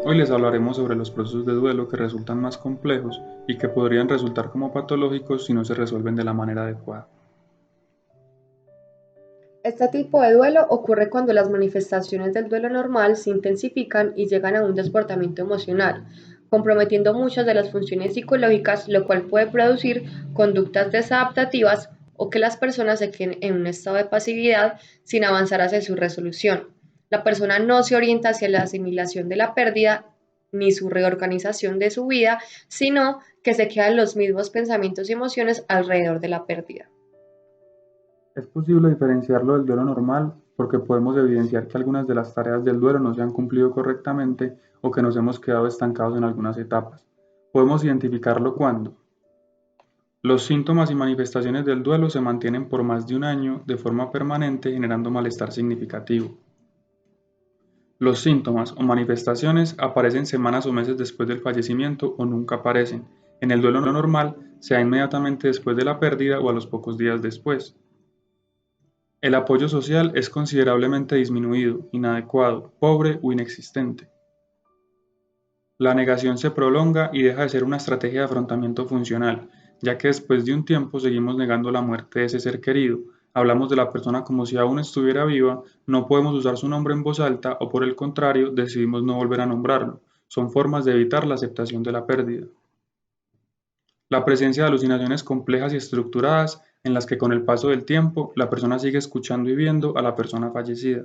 Hoy les hablaremos sobre los procesos de duelo que resultan más complejos y que podrían resultar como patológicos si no se resuelven de la manera adecuada. Este tipo de duelo ocurre cuando las manifestaciones del duelo normal se intensifican y llegan a un desbordamiento emocional, comprometiendo muchas de las funciones psicológicas, lo cual puede producir conductas desadaptativas o que las personas se queden en un estado de pasividad sin avanzar hacia su resolución. La persona no se orienta hacia la asimilación de la pérdida ni su reorganización de su vida, sino que se quedan los mismos pensamientos y emociones alrededor de la pérdida. Es posible diferenciarlo del duelo normal porque podemos evidenciar que algunas de las tareas del duelo no se han cumplido correctamente o que nos hemos quedado estancados en algunas etapas. Podemos identificarlo cuando los síntomas y manifestaciones del duelo se mantienen por más de un año de forma permanente generando malestar significativo. Los síntomas o manifestaciones aparecen semanas o meses después del fallecimiento o nunca aparecen. En el duelo normal, sea inmediatamente después de la pérdida o a los pocos días después. El apoyo social es considerablemente disminuido, inadecuado, pobre o inexistente. La negación se prolonga y deja de ser una estrategia de afrontamiento funcional, ya que después de un tiempo seguimos negando la muerte de ese ser querido. Hablamos de la persona como si aún estuviera viva, no podemos usar su nombre en voz alta o por el contrario decidimos no volver a nombrarlo. Son formas de evitar la aceptación de la pérdida. La presencia de alucinaciones complejas y estructuradas en las que con el paso del tiempo la persona sigue escuchando y viendo a la persona fallecida.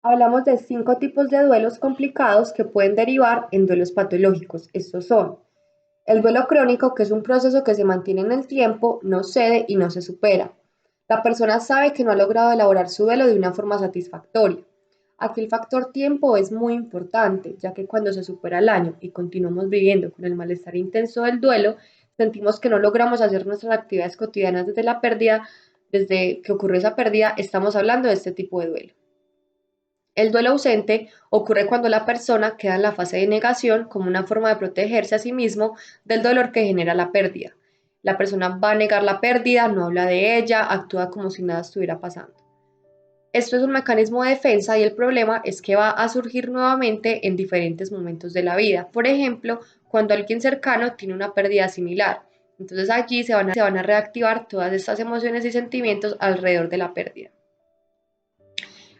Hablamos de 5 tipos de duelos complicados que pueden derivar en duelos patológicos. Estos son el duelo crónico, que es un proceso que se mantiene en el tiempo, no cede y no se supera. La persona sabe que no ha logrado elaborar su duelo de una forma satisfactoria. Aquí el factor tiempo es muy importante, ya que cuando se supera el año y continuamos viviendo con el malestar intenso del duelo, sentimos que no logramos hacer nuestras actividades cotidianas desde la pérdida, desde que ocurrió esa pérdida, estamos hablando de este tipo de duelo. El duelo ausente ocurre cuando la persona queda en la fase de negación como una forma de protegerse a sí mismo del dolor que genera la pérdida. La persona va a negar la pérdida, no habla de ella, actúa como si nada estuviera pasando. Esto es un mecanismo de defensa y el problema es que va a surgir nuevamente en diferentes momentos de la vida. Por ejemplo, cuando alguien cercano tiene una pérdida similar. Entonces allí se van a reactivar todas estas emociones y sentimientos alrededor de la pérdida.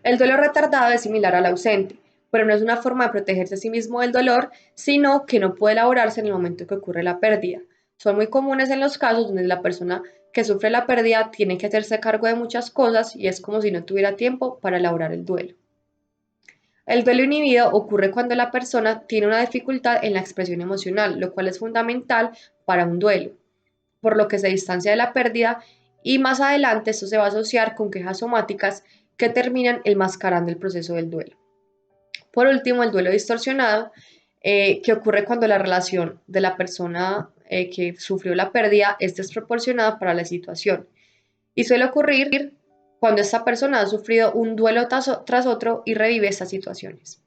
El duelo retardado es similar al ausente, pero no es una forma de protegerse a sí mismo del dolor, sino que no puede elaborarse en el momento que ocurre la pérdida. Son muy comunes en los casos donde la persona que sufre la pérdida tiene que hacerse cargo de muchas cosas y es como si no tuviera tiempo para elaborar el duelo. El duelo inhibido ocurre cuando la persona tiene una dificultad en la expresión emocional, lo cual es fundamental para un duelo, por lo que se distancia de la pérdida y más adelante esto se va a asociar con quejas somáticas que terminan enmascarando el proceso del duelo. Por último, el duelo distorsionado, que ocurre cuando la relación de la persona que sufrió la pérdida es desproporcionada para la situación y suele ocurrir cuando esta persona ha sufrido un duelo tras otro y revive estas situaciones.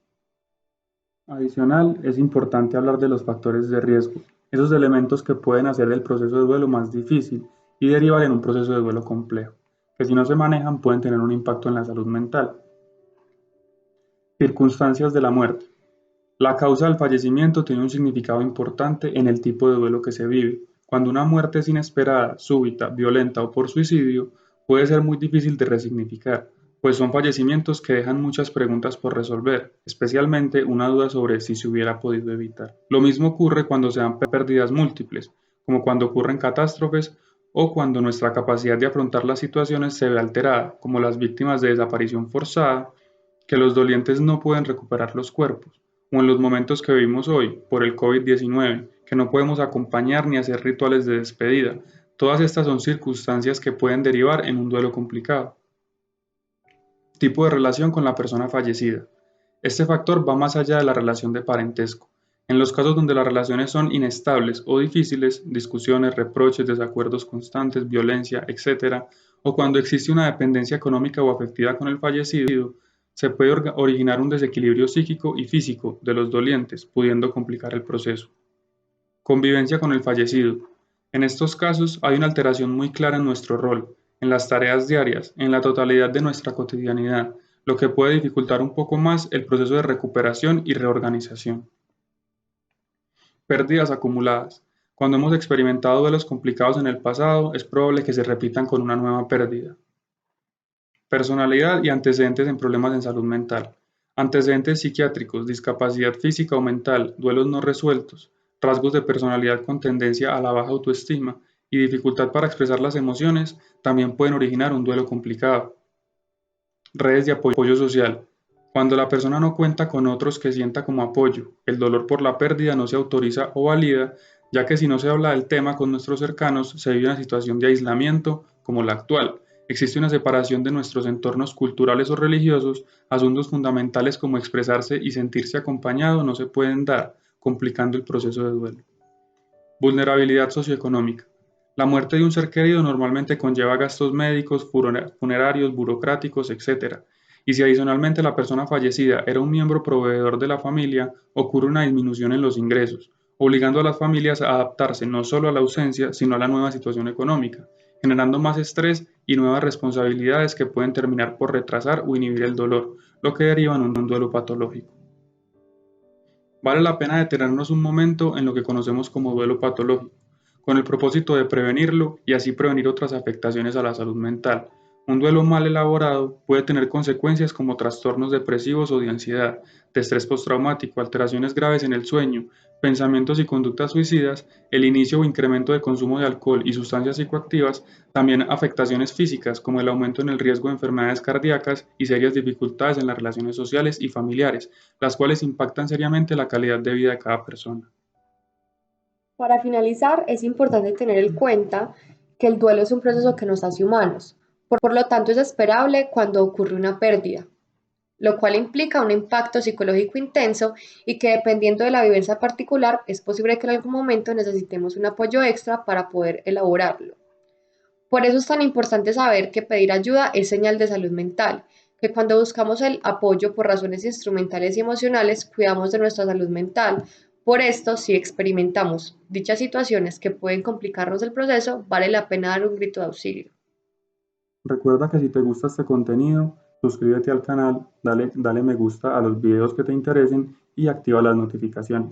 Adicional, es importante hablar de los factores de riesgo, esos elementos que pueden hacer el proceso de duelo más difícil y derivar en un proceso de duelo complejo, que si no se manejan pueden tener un impacto en la salud mental. Circunstancias de la muerte. La causa del fallecimiento tiene un significado importante en el tipo de duelo que se vive. Cuando una muerte es inesperada, súbita, violenta o por suicidio, puede ser muy difícil de resignificar, pues son fallecimientos que dejan muchas preguntas por resolver, especialmente una duda sobre si se hubiera podido evitar. Lo mismo ocurre cuando se dan pérdidas múltiples, como cuando ocurren catástrofes o cuando nuestra capacidad de afrontar las situaciones se ve alterada, como las víctimas de desaparición forzada, que los dolientes no pueden recuperar los cuerpos o en los momentos que vivimos hoy por el COVID-19, que no podemos acompañar ni hacer rituales de despedida. Todas estas son circunstancias que pueden derivar en un duelo complicado. Tipo de relación con la persona fallecida. Este factor va más allá de la relación de parentesco. En los casos donde las relaciones son inestables o difíciles, discusiones, reproches, desacuerdos constantes, violencia, etc., o cuando existe una dependencia económica o afectiva con el fallecido, se puede originar un desequilibrio psíquico y físico de los dolientes, pudiendo complicar el proceso. Convivencia con el fallecido. En estos casos hay una alteración muy clara en nuestro rol, en las tareas diarias, en la totalidad de nuestra cotidianidad, lo que puede dificultar un poco más el proceso de recuperación y reorganización. Pérdidas acumuladas. Cuando hemos experimentado duelos complicados en el pasado, es probable que se repitan con una nueva pérdida. Personalidad y antecedentes en problemas en salud mental. Antecedentes psiquiátricos, discapacidad física o mental, duelos no resueltos, rasgos de personalidad con tendencia a la baja autoestima y dificultad para expresar las emociones también pueden originar un duelo complicado. Redes de apoyo social. Cuando la persona no cuenta con otros que sienta como apoyo, el dolor por la pérdida no se autoriza o valida, ya que si no se habla del tema con nuestros cercanos, se vive una situación de aislamiento como la actual. Existe una separación de nuestros entornos culturales o religiosos, asuntos fundamentales como expresarse y sentirse acompañado no se pueden dar, complicando el proceso de duelo. Vulnerabilidad socioeconómica. La muerte de un ser querido normalmente conlleva gastos médicos, funerarios, burocráticos, etc. Y si adicionalmente la persona fallecida era un miembro proveedor de la familia, ocurre una disminución en los ingresos, obligando a las familias a adaptarse no solo a la ausencia, sino a la nueva situación económica, generando más estrés y nuevas responsabilidades que pueden terminar por retrasar o inhibir el dolor, lo que deriva en un duelo patológico. Vale la pena detenernos un momento en lo que conocemos como duelo patológico, con el propósito de prevenirlo y así prevenir otras afectaciones a la salud mental. Un duelo mal elaborado puede tener consecuencias como trastornos depresivos o de ansiedad, de estrés postraumático, alteraciones graves en el sueño, pensamientos y conductas suicidas, el inicio o incremento de consumo de alcohol y sustancias psicoactivas, también afectaciones físicas como el aumento en el riesgo de enfermedades cardíacas y serias dificultades en las relaciones sociales y familiares, las cuales impactan seriamente la calidad de vida de cada persona. Para finalizar, es importante tener en cuenta que el duelo es un proceso que nos hace humanos, por lo tanto es esperable cuando ocurre una pérdida, lo cual implica un impacto psicológico intenso y que dependiendo de la vivencia particular es posible que en algún momento necesitemos un apoyo extra para poder elaborarlo. Por eso es tan importante saber que pedir ayuda es señal de salud mental, que cuando buscamos el apoyo por razones instrumentales y emocionales, cuidamos de nuestra salud mental. Por esto, si experimentamos dichas situaciones que pueden complicarnos el proceso, vale la pena dar un grito de auxilio. Recuerda que si te gusta este contenido, suscríbete al canal, dale me gusta a los videos que te interesen y activa las notificaciones.